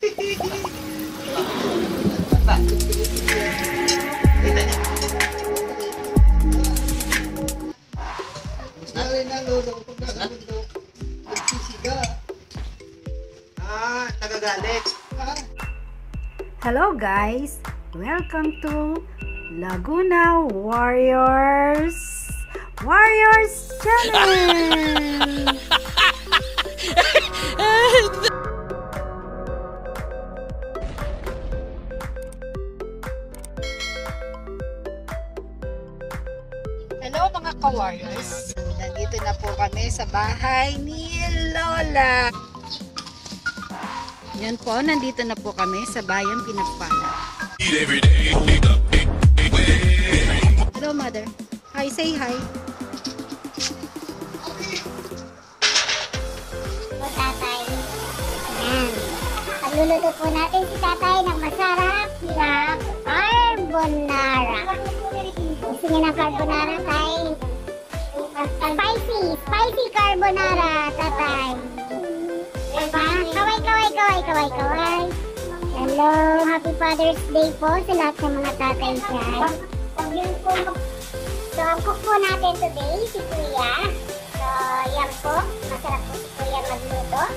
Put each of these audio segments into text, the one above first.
Nagagalit. Hello guys, welcome to Laguna Warriors Channel. Hello mga ka-warriors, nandito na po kami sa bahay ni Lola. Yan po, nandito na po kami sa Bayang Pinagpala. Hello mother. Hi, say hi. O tatay. Ayan. Pagluluto po natin si tatay ng masarap na carbonara. Gusto niya ng carbonara, tay? Spicy carbonara, tatay. Kaway. Hello, happy Father's Day po sa lahat ng mga tatay dyan. So, ang cook po natin today, si Kuya. So, yan po. Masarap po si Kuya magluto.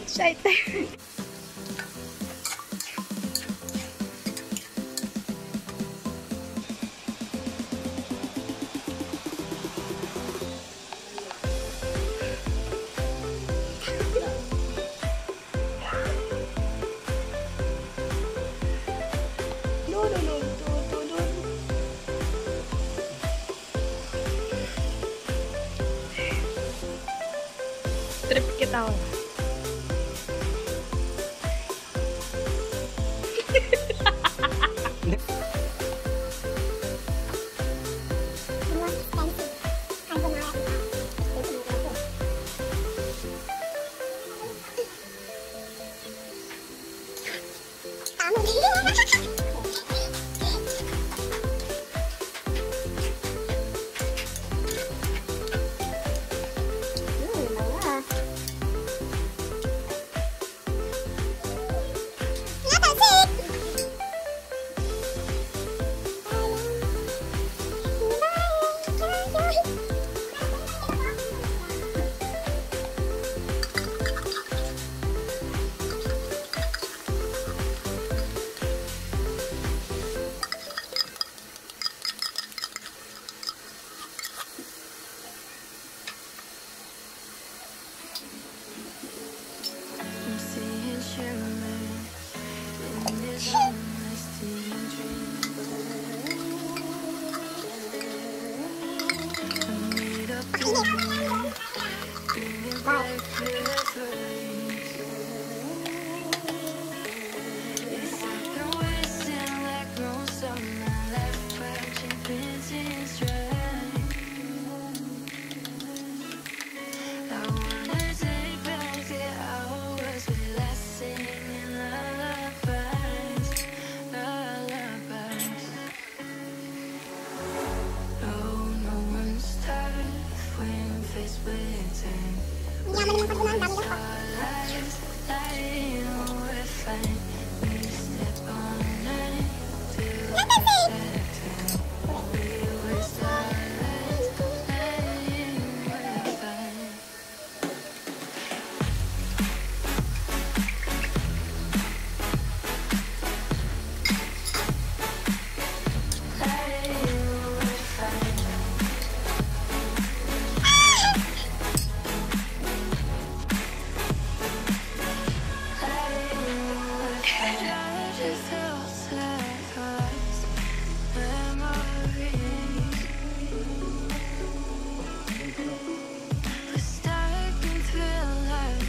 Shy tayo. Trip kita ako.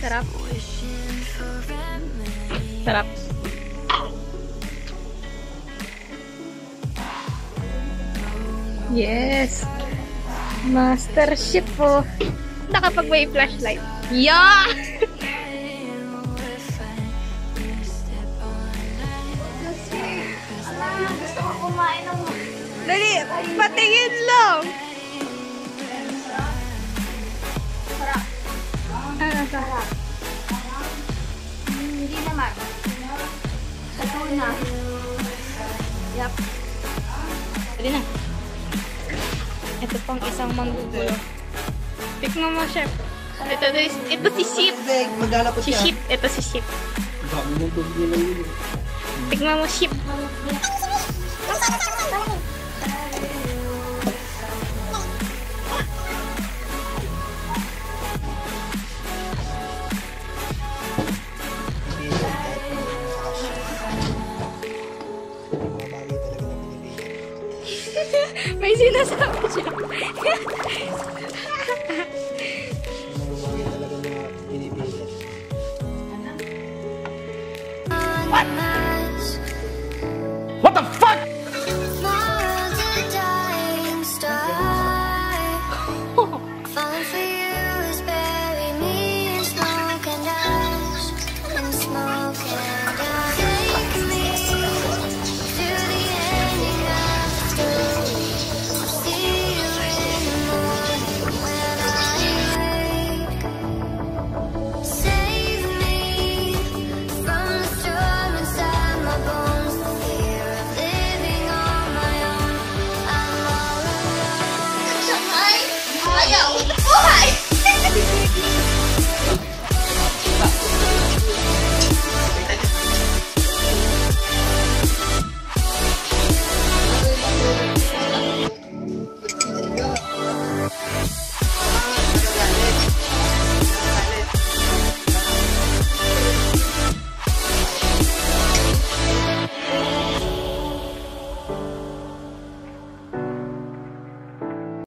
Sarap. Sarap. Yes. Master Chef po. Nakapag may flashlight. Yeah! Gusto ko kumain ng... Dali, patingin lang. Sarap. Sarap. Hindi naman. Sa tuna. Yup. Dali na. Ito pang isang manggugulo. Tikman mo, chef. Ito si Chef. Maglalapot Si Chef. Ito si Chef. Dami ng tubig na yun. Tikman mo, Chef. May sinasabi siya. What the fuck?